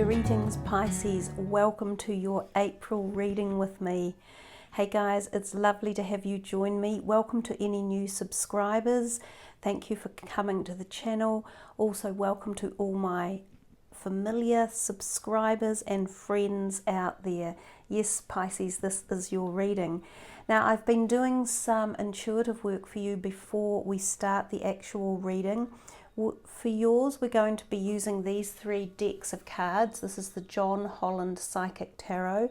Greetings Pisces, welcome to your April reading with me. Hey guys, it's lovely to have you join me. Welcome to any new subscribers. Thank you for coming to the channel. Also welcome to all my familiar subscribers and friends out there. Yes Pisces, this is your reading. Now I've been doing some intuitive work for you before we start the actual reading. For yours, we're going to be using these three decks of cards. This is the John Holland Psychic Tarot.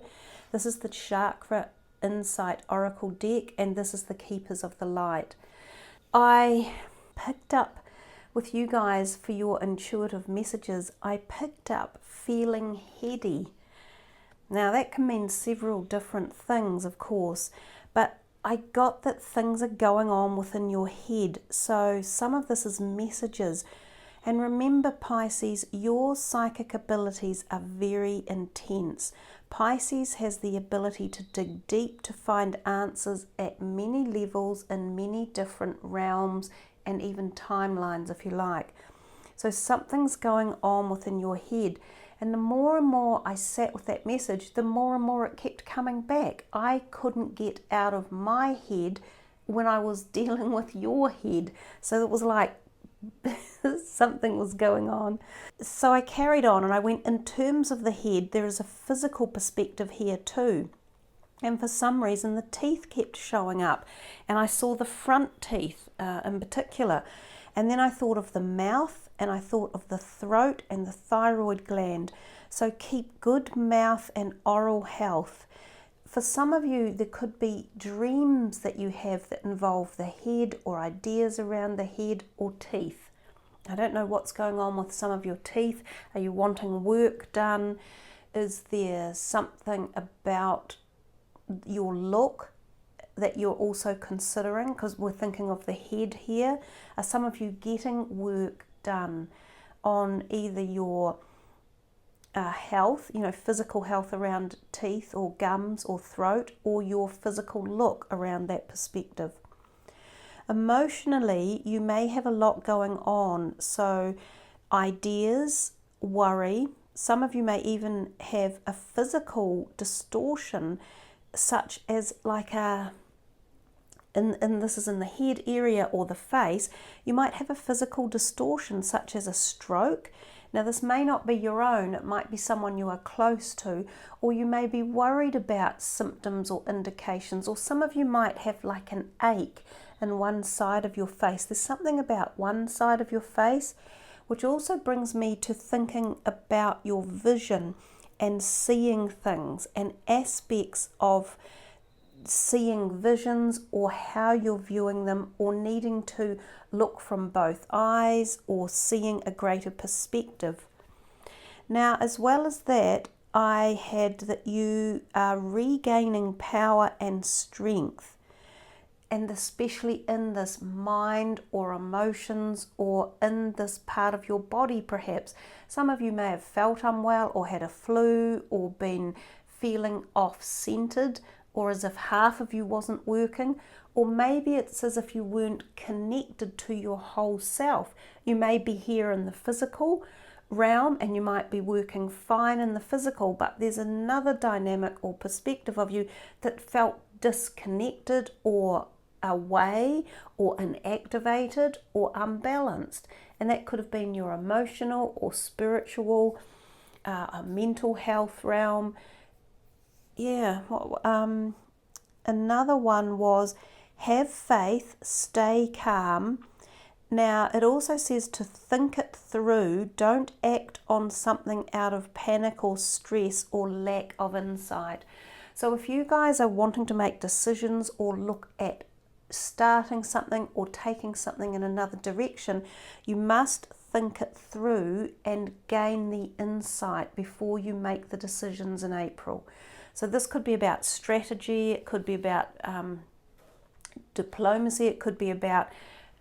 This is the Chakra Insight Oracle deck, and this is the Keepers of the Light. I picked up with you guys for your intuitive messages, I picked up feeling heady. Now that can mean several different things, of course, but I got that things are going on within your head. So some of this is messages. And remember Pisces, your psychic abilities are very intense. Pisces has the ability to dig deep to find answers at many levels in many different realms and even timelines, if you like. So something's going on within your head. And the more and more I sat with that message, the more and more it kept coming back. I couldn't get out of my head when I was dealing with your head. So it was like something was going on. So I carried on and I went, in terms of the head, there is a physical perspective here too. And for some reason, the teeth kept showing up. And I saw the front teeth in particular. And then I thought of the mouth, and I thought of the throat and the thyroid gland. So keep good mouth and oral health. For some of you, there could be dreams that you have that involve the head or ideas around the head or teeth. I don't know what's going on with some of your teeth. Are you wanting work done? Is there something about your look that you're also considering, because we're thinking of the head here? Are some of you getting work done on either your health, physical health around teeth or gums or throat, or your physical look around that perspective? Emotionally, you may have a lot going on, so ideas, worry. Some of you may even have a physical distortion, such as like this is in the head area or the face. You might have a physical distortion such as a stroke. Now this may not be your own, it might be someone you are close to, or you may be worried about symptoms or indications, or some of you might have like an ache in one side of your face. There's something about one side of your face, which also brings me to thinking about your vision and seeing things and aspects of seeing visions, or how you're viewing them, or needing to look from both eyes, or seeing a greater perspective. Now, as well as that, I had that you are regaining power and strength, and especially in this mind or emotions, or in this part of your body perhaps. Some of you may have felt unwell, or had a flu, or been feeling off-centered, or as if half of you wasn't working, or maybe it's as if you weren't connected to your whole self. You may be here in the physical realm and you might be working fine in the physical, but there's another dynamic or perspective of you that felt disconnected or away or inactivated or unbalanced. And that could have been your emotional or spiritual, a mental health realm. Yeah, another one was have faith, stay calm. Now, it also says to think it through. Don't act on something out of panic or stress or lack of insight. So if you guys are wanting to make decisions or look at starting something or taking something in another direction, you must think it through and gain the insight before you make the decisions in April. So this could be about strategy, it could be about diplomacy, it could be about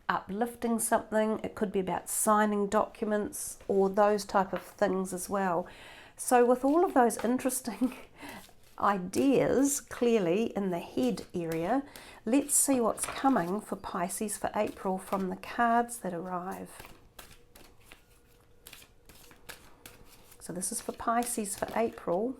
uplifting something, it could be about signing documents, or those type of things as well. So with all of those interesting ideas clearly in the head area, let's see what's coming for Pisces for April from the cards that arrive. So So this is for Pisces for April.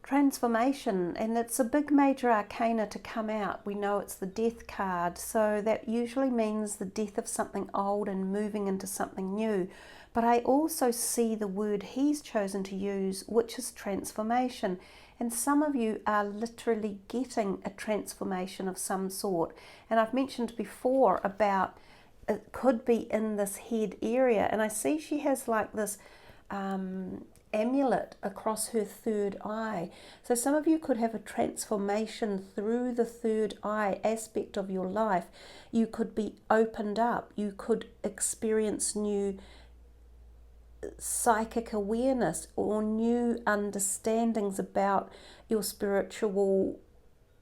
Transformation, and it's a big major arcana to come out. We know it's the death card, so that usually means the death of something old and moving into something new. But I also see the word he's chosen to use, which is transformation. And some of you are literally getting a transformation of some sort. And I've mentioned before about it could be in this head area, and I see she has like this amulet across her third eye. So some of you could have a transformation through the third eye aspect of your life. You could be opened up. You could experience new psychic awareness or new understandings about your spiritual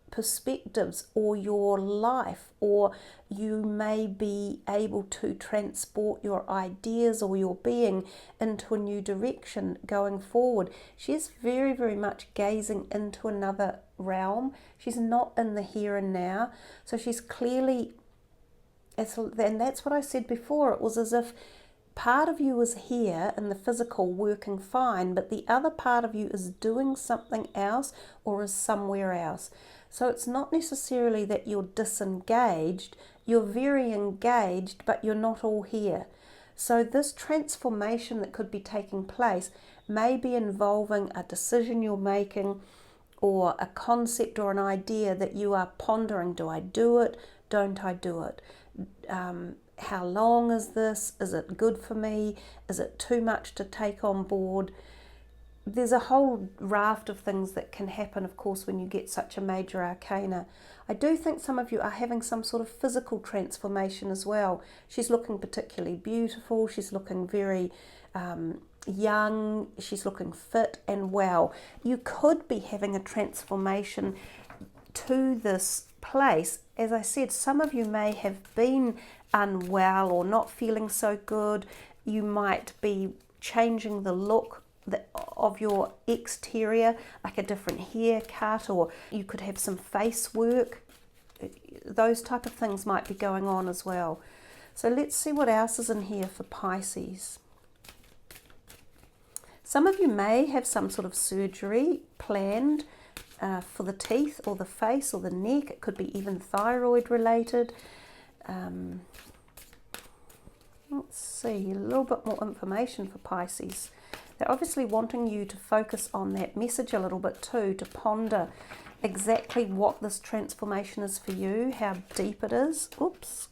perspectives or your life, or you may be able to transport your ideas or your being into a new direction going forward. She's very, very much gazing into another realm. She's not in the here and now, so she's clearly, and that's what I said before, it was as if part of you is here in the physical working fine, but the other part of you is doing something else or is somewhere else. So it's not necessarily that you're disengaged, you're very engaged, but you're not all here. So this transformation that could be taking place may be involving a decision you're making or a concept or an idea that you are pondering. Do I do it? Don't I do it? How long is this? Is it good for me? Is it too much to take on board? There's a whole raft of things that can happen, of course, when you get such a major arcana. I do think some of you are having some sort of physical transformation as well. She's looking particularly beautiful. She's looking very young. She's looking fit and well. You could be having a transformation to this place. As I said, some of you may have been unwell or not feeling so good. You might be changing the look of your exterior, like a different haircut, or you could have some face work. Those type of things might be going on as well. So let's see what else is in here for Pisces. Some of you may have some sort of surgery planned for the teeth or the face or the neck. It could be even thyroid related. Let's see, a little bit more information for Pisces. They're obviously wanting you to focus on that message a little bit too, to ponder exactly what this transformation is for you, how deep it is. Oops,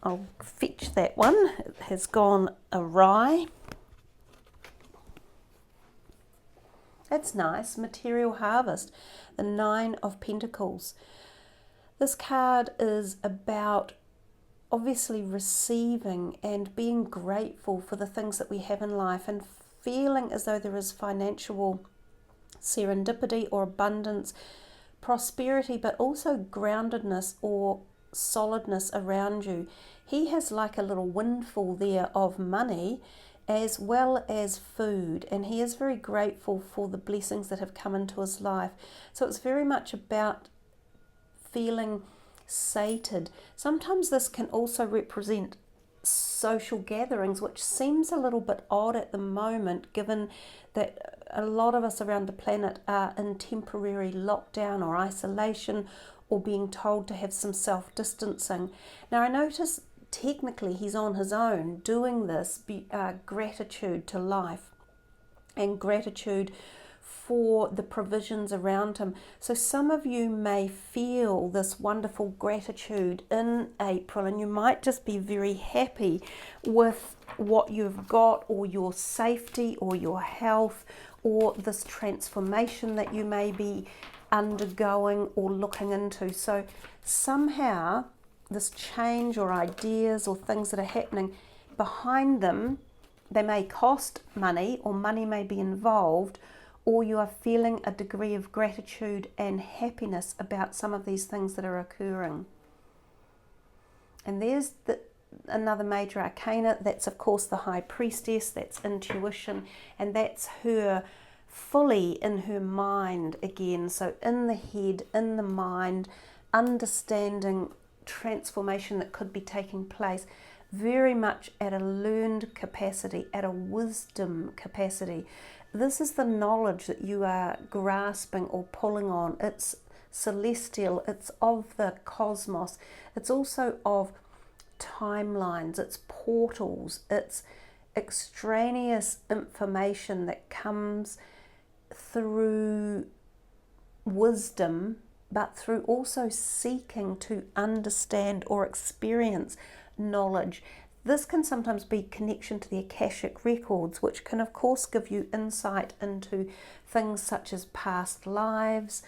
I'll fetch that one. It has gone awry. That's nice. Material harvest, the 9 of Pentacles. This card is about obviously receiving and being grateful for the things that we have in life and feeling as though there is financial serendipity or abundance, prosperity, but also groundedness or solidness around you. He has like a little windfall there of money as well as food, and he is very grateful for the blessings that have come into his life. So it's very much about feeling sated. Sometimes this can also represent social gatherings, which seems a little bit odd at the moment, given that a lot of us around the planet are in temporary lockdown or isolation, or being told to have some self-distancing. Now I notice technically he's on his own doing this, gratitude to life and gratitude for the provisions around him. So some of you may feel this wonderful gratitude in April, and you might just be very happy with what you've got, or your safety, or your health, or this transformation that you may be undergoing or looking into. So somehow this change or ideas or things that are happening behind them, they may cost money, or money may be involved, or you are feeling a degree of gratitude and happiness about some of these things that are occurring. And there's another major arcana. That's of course the High Priestess. That's intuition, and that's her fully in her mind again. So in the head, in the mind, understanding transformation that could be taking place. very much at a learned capacity, at a wisdom capacity. This is the knowledge that you are grasping or pulling on. It's celestial, it's of the cosmos, it's also of timelines, it's portals, it's extraneous information that comes through wisdom, but through also seeking to understand or experience knowledge. This can sometimes be connection to the Akashic records, which can of course give you insight into things such as past lives,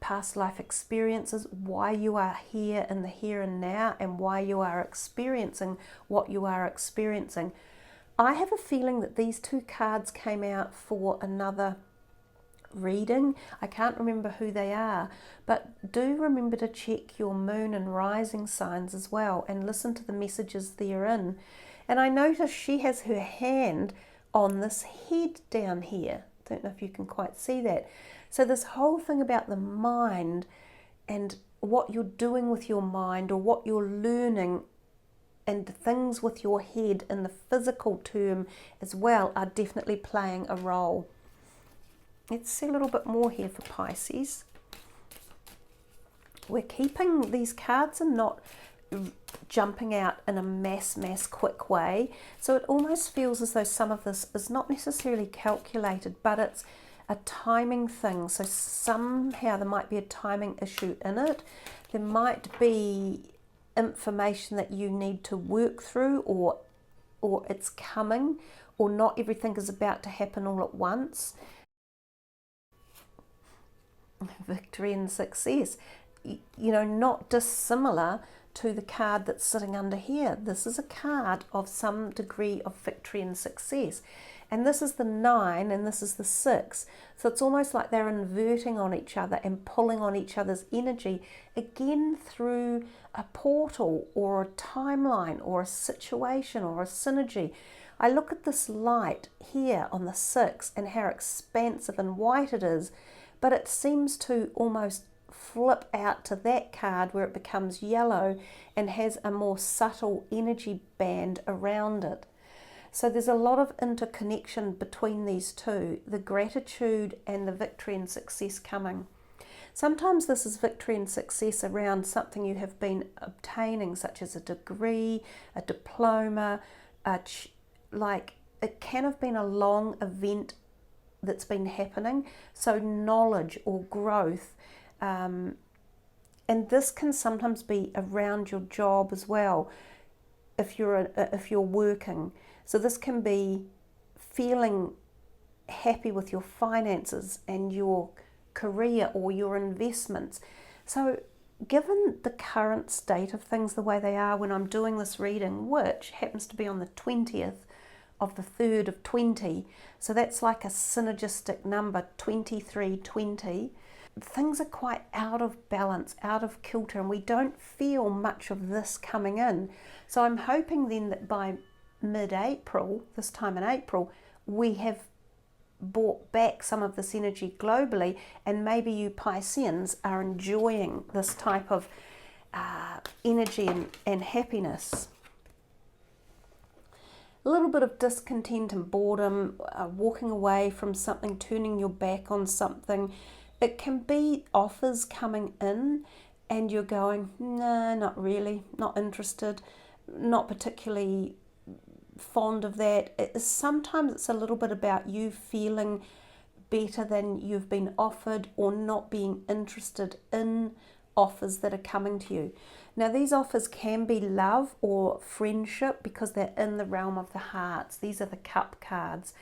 past life experiences, why you are here in the here and now, and why you are experiencing what you are experiencing. I have a feeling that these two cards came out for another reading. I can't remember who they are, but do remember to check your moon and rising signs as well and listen to the messages therein. And I notice she has her hand on this head down here. Don't know if you can quite see that. So this whole thing about the mind and what you're doing with your mind, or what you're learning, and things with your head in the physical term as well, are definitely playing a role. Let's see a little bit more here for Pisces. We're keeping these cards and not jumping out in a mass quick way. So it almost feels as though some of this is not necessarily calculated, but it's a timing thing. So somehow there might be a timing issue in it. There might be information that you need to work through, or it's coming, or not everything is about to happen all at once. Victory and success, you know, not dissimilar to the card that's sitting under here. This is a card of some degree of victory and success, and this is the 9 and this is the 6, so it's almost like they're inverting on each other and pulling on each other's energy, again through a portal or a timeline or a situation or a synergy. I look at this light here on the 6 and how expansive and white it is, but it seems to almost flip out to that card where it becomes yellow and has a more subtle energy band around it. So there's a lot of interconnection between these two, the gratitude and the victory and success coming. Sometimes this is victory and success around something you have been obtaining, such as a degree, a diploma, like it can have been a long event that's been happening, so knowledge or growth, and this can sometimes be around your job as well, if you're working. So this can be feeling happy with your finances and your career or your investments. So given the current state of things the way they are when I'm doing this reading, which happens to be on the 20th of the 3rd of 20, so that's like a synergistic number, 2320, things are quite out of balance, out of kilter, and we don't feel much of this coming in. So I'm hoping then that by mid-April, this time in April, we have brought back some of this energy globally, and maybe you Pisceans are enjoying this type of energy and happiness. A little bit of discontent and boredom, walking away from something, turning your back on something. It can be offers coming in and you're going, no, not really, not interested, not particularly fond of that. Sometimes it's a little bit about you feeling better than you've been offered, or not being interested in offers that are coming to you. Now these offers can be love or friendship because they're in the realm of the hearts. These are the cup cards.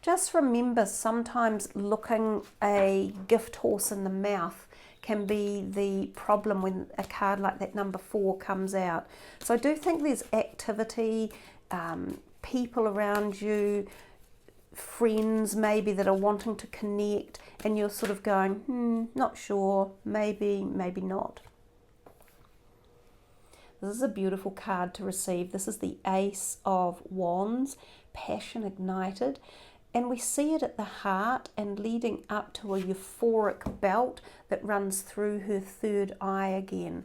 Just remember, sometimes looking a gift horse in the mouth can be the problem when a card like that number 4 comes out. So I do think there's activity, people around you, friends maybe that are wanting to connect, and you're sort of going, not sure, maybe, maybe not. This is a beautiful card to receive. This is the Ace of Wands, passion ignited. And we see it at the heart and leading up to a euphoric belt that runs through her third eye again.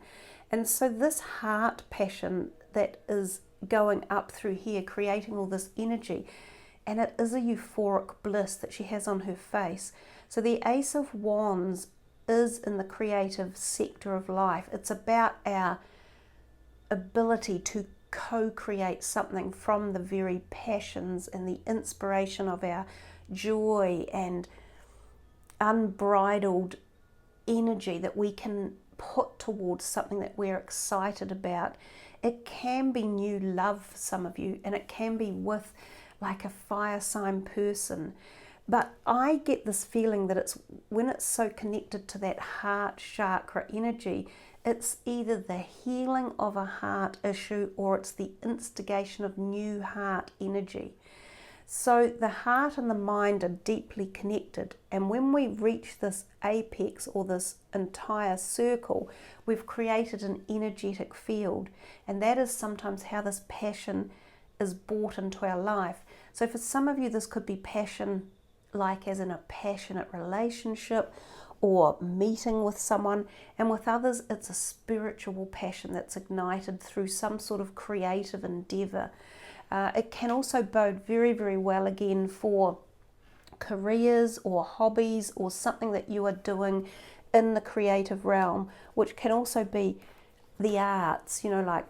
And so this heart passion that is going up through here, creating all this energy. And it is a euphoric bliss that she has on her face. So the Ace of Wands is in the creative sector of life. It's about our ability to co-create something from the very passions and the inspiration of our joy and unbridled energy that we can put towards something that we're excited about. It can be new love for some of you, and it can be with like a fire sign person. But I get this feeling that it's when it's so connected to that heart chakra energy, it's either the healing of a heart issue or it's the instigation of new heart energy. So the heart and the mind are deeply connected, and when we reach this apex or this entire circle, we've created an energetic field, and that is sometimes how this passion is brought into our life. So for some of you, this could be passion like as in a passionate relationship or meeting with someone, and with others it's a spiritual passion that's ignited through some sort of creative endeavor. It can also bode very, very well again for careers or hobbies or something that you are doing in the creative realm, which can also be the arts, you know, like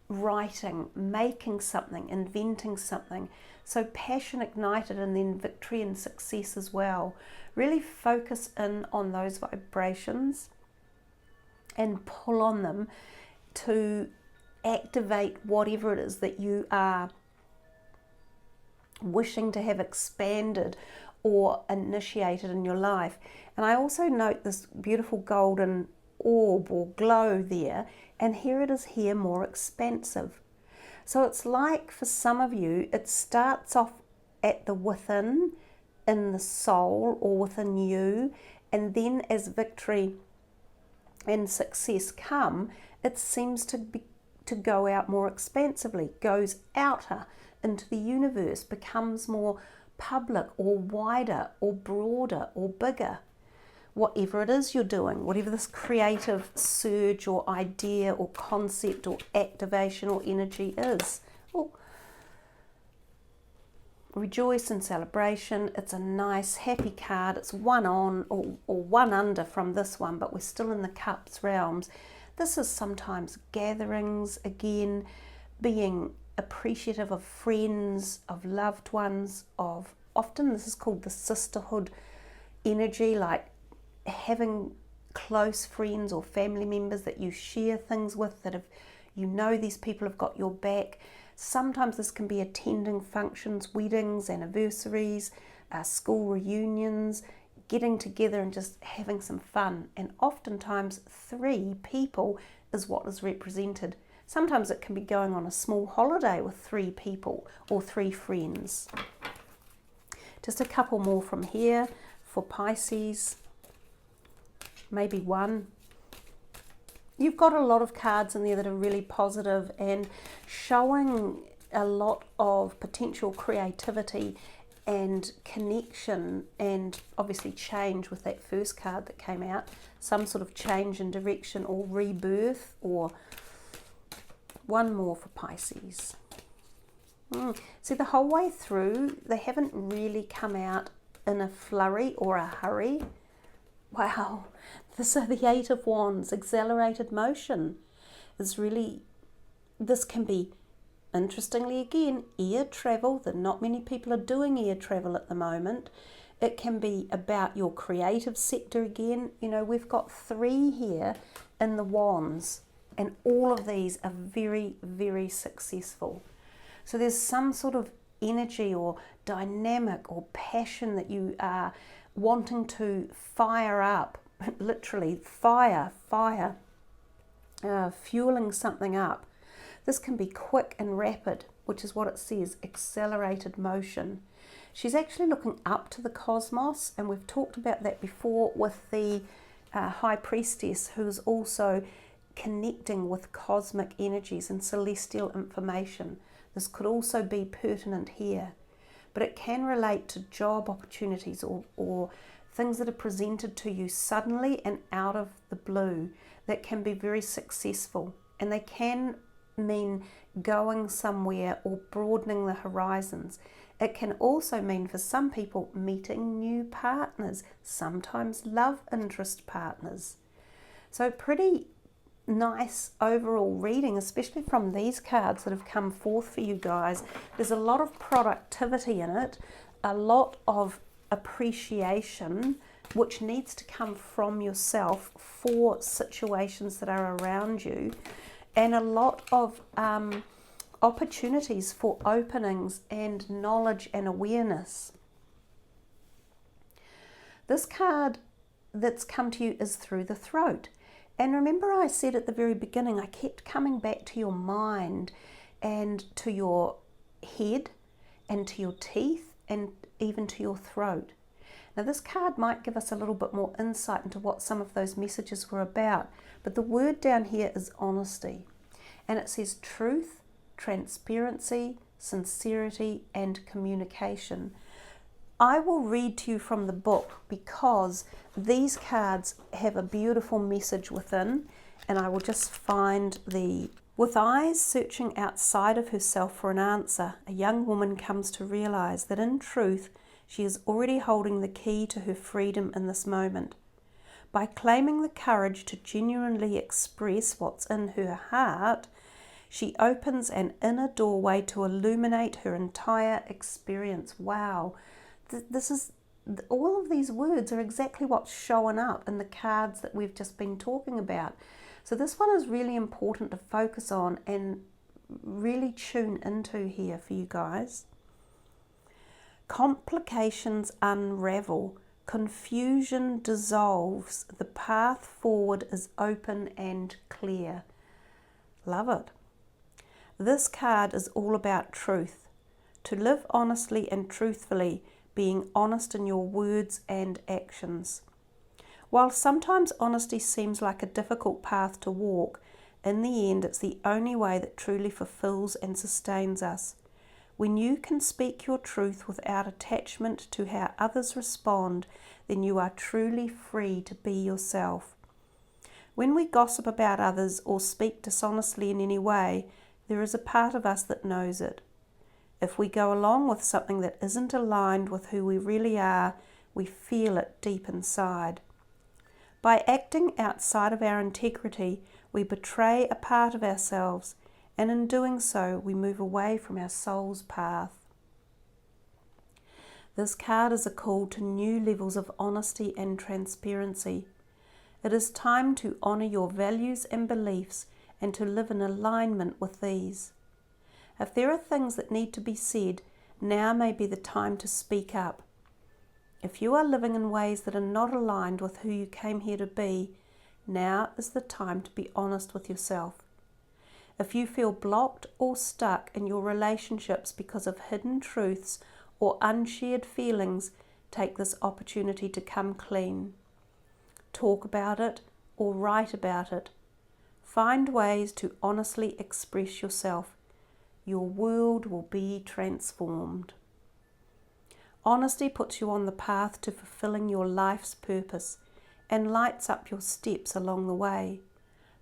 writing, making something, inventing something. So passion ignited and then victory and success as well. Really focus in on those vibrations and pull on them to activate whatever it is that you are wishing to have expanded or initiated in your life. And I also note this beautiful golden orb or glow there, and here it is here more expansive. So it's like for some of you, it starts off at the within, in the soul or within you, and then as victory and success come, it seems to go out more expansively, goes outer into the universe, becomes more public or wider or broader or bigger. Whatever it is you're doing, whatever this creative surge or idea or concept or activation or energy is. Oh. Rejoice and celebration. It's a nice happy card. It's one on or one under from this one, but we're still in the cups realms. This is sometimes gatherings, again, being appreciative of friends, of loved ones, of often this is called the sisterhood energy, like having close friends or family members that you share things with, that if you know these people have got your back. Sometimes this can be attending functions, weddings, anniversaries, school reunions, getting together and just having some fun. And oftentimes 3 people is what is represented. Sometimes it can be going on a small holiday with 3 people or 3 friends. Just a couple more from here for Pisces. Maybe one. You've got a lot of cards in there that are really positive and showing a lot of potential creativity and connection, and obviously change with that first card that came out, some sort of change in direction or rebirth. Or one more for Pisces. See, the whole way through they haven't really come out in a flurry or a hurry. Wow, so the 8 of Wands, accelerated motion, is really, this can be, interestingly again, air travel, that not many people are doing air travel at the moment. It can be about your creative sector again. You know, we've got 3 here in the Wands, and all of these are very, very successful. So there's some sort of energy or dynamic or passion that you are wanting to fire up, literally fire, fueling something up. This can be quick and rapid, which is what it says, accelerated motion. She's actually looking up to the cosmos, and we've talked about that before with the High Priestess, who's also connecting with cosmic energies and celestial information. This could also be pertinent here, but it can relate to job opportunities or things that are presented to you suddenly and out of the blue that can be very successful, and they can mean going somewhere or broadening the horizons. It can also mean for some people meeting new partners, sometimes love interest partners. So pretty nice overall reading, especially from these cards that have come forth for you guys. There's a lot of productivity in it, a lot of appreciation which needs to come from yourself for situations that are around you, and a lot of opportunities for openings and knowledge and awareness. This card that's come to you is through the throat. And remember, I said at the very beginning, I kept coming back to your mind and to your head and to your teeth and even to your throat. Now this card might give us a little bit more insight into what some of those messages were about, but the word down here is honesty. And it says truth, transparency, sincerity, and communication. I will read to you from the book because these cards have a beautiful message within, and I will just find the... With eyes searching outside of herself for an answer, a young woman comes to realize that in truth, she is already holding the key to her freedom in this moment. By claiming the courage to genuinely express what's in her heart, she opens an inner doorway to illuminate her entire experience. Wow. This is, all of these words are exactly what's showing up in the cards that we've just been talking about. So this one is really important to focus on and really tune into here for you guys. Complications unravel, confusion dissolves, the path forward is open and clear. Love it. This card is all about truth. To live honestly and truthfully, being honest in your words and actions. While sometimes honesty seems like a difficult path to walk, in the end it's the only way that truly fulfills and sustains us. When you can speak your truth without attachment to how others respond, then you are truly free to be yourself. When we gossip about others or speak dishonestly in any way, there is a part of us that knows it. If we go along with something that isn't aligned with who we really are, we feel it deep inside. By acting outside of our integrity, we betray a part of ourselves, and in doing so, we move away from our soul's path. This card is a call to new levels of honesty and transparency. It is time to honour your values and beliefs and to live in alignment with these. If there are things that need to be said, now may be the time to speak up. If you are living in ways that are not aligned with who you came here to be, now is the time to be honest with yourself. If you feel blocked or stuck in your relationships because of hidden truths or unshared feelings, take this opportunity to come clean. Talk about it or write about it. Find ways to honestly express yourself. Your world will be transformed. Honesty puts you on the path to fulfilling your life's purpose and lights up your steps along the way.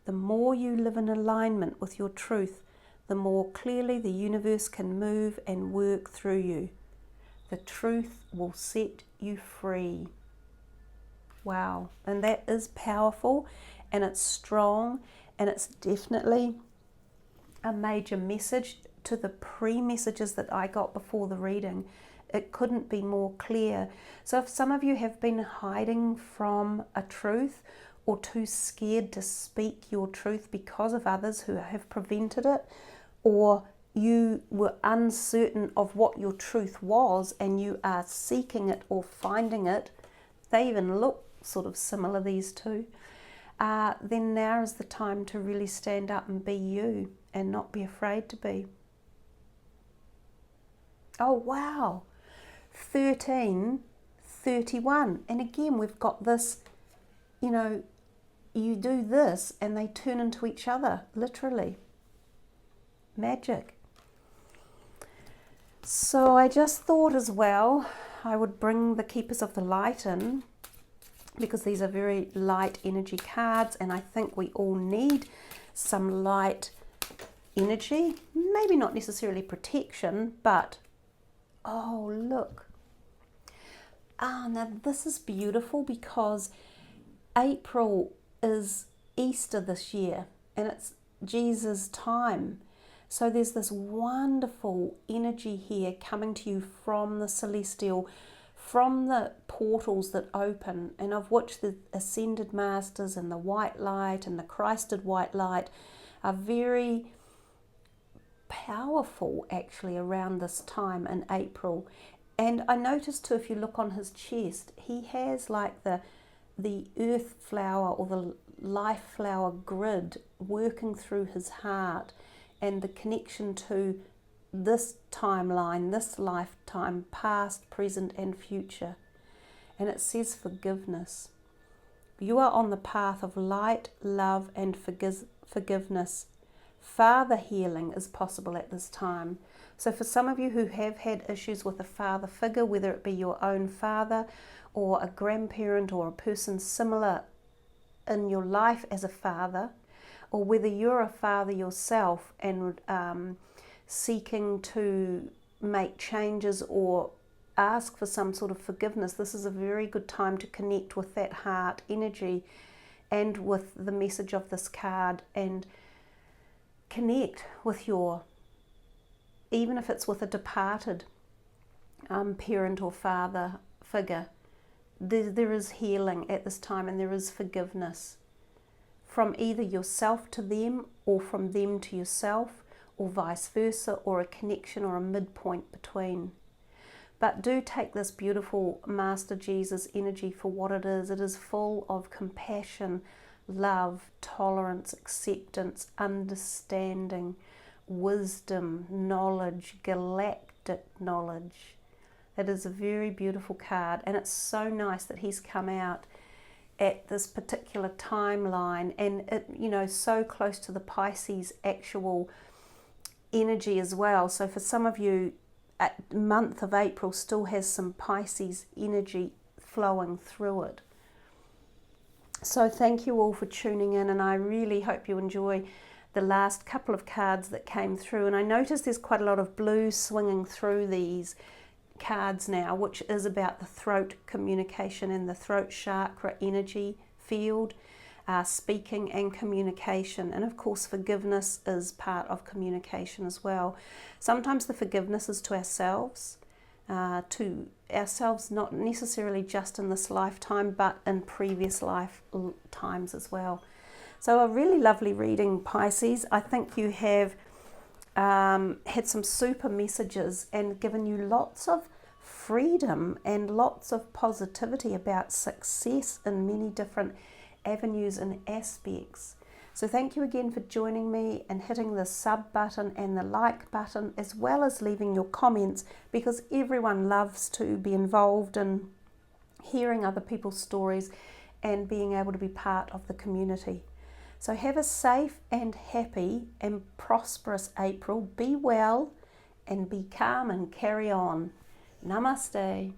The more you live in alignment with your truth, the more clearly the universe can move and work through you. The truth will set you free. Wow, and that is powerful, and it's strong, and it's definitely a major message to the pre-messages that I got before the reading. It couldn't be more clear. So if some of you have been hiding from a truth or too scared to speak your truth because of others who have prevented it, or you were uncertain of what your truth was and you are seeking it or finding it, they even look sort of similar, these two, then now is the time to really stand up and be you and not be afraid to be. Oh wow, 13:31, and again we've got this, you do this and they turn into each other, literally. Magic. So I just thought as well I would bring the Keepers of the Light in, because these are very light energy cards, and I think we all need some light energy, maybe not necessarily protection, but oh look, now this is beautiful because April is Easter this year and it's Jesus' time. So there's this wonderful energy here coming to you from the celestial, from the portals that open, and of which the Ascended Masters and the White Light and the Christed White Light are very powerful actually around this time in April. And I noticed too, if you look on his chest, he has like the earth flower or the life flower grid working through his heart, and the connection to this timeline, this lifetime, past, present and future. And it says forgiveness. You are on the path of light, love and forgiveness. Father healing is possible at this time. So for some of you who have had issues with a father figure, whether it be your own father or a grandparent or a person similar in your life as a father, or whether you're a father yourself and seeking to make changes or ask for some sort of forgiveness, this is a very good time to connect with that heart energy and with the message of this card, and connect with your, even if it's with a departed parent or father figure, there is healing at this time, and there is forgiveness from either yourself to them or from them to yourself, or vice versa, or a connection or a midpoint between. But do take this beautiful Master Jesus energy for what it is. It is full of compassion, love, tolerance, acceptance, understanding, wisdom, knowledge, galactic knowledge. It is a very beautiful card, and it's so nice that he's come out at this particular timeline, and it, you know, so close to the Pisces actual energy as well. So for some of you, the month of April still has some Pisces energy flowing through it. So thank you all for tuning in, and I really hope you enjoy the last couple of cards that came through. And I noticed there's quite a lot of blue swinging through these cards now, which is about the throat communication and the throat chakra energy field, speaking and communication. And of course forgiveness is part of communication as well. Sometimes the forgiveness is to ourselves, not necessarily just in this lifetime, but in previous lifetimes as well. So a really lovely reading, Pisces. I think you have had some super messages and given you lots of freedom and lots of positivity about success in many different avenues and aspects. So thank you again for joining me and hitting the sub button and the like button, as well as leaving your comments, because everyone loves to be involved in hearing other people's stories and being able to be part of the community. So have a safe and happy and prosperous April. Be well and be calm and carry on. Namaste.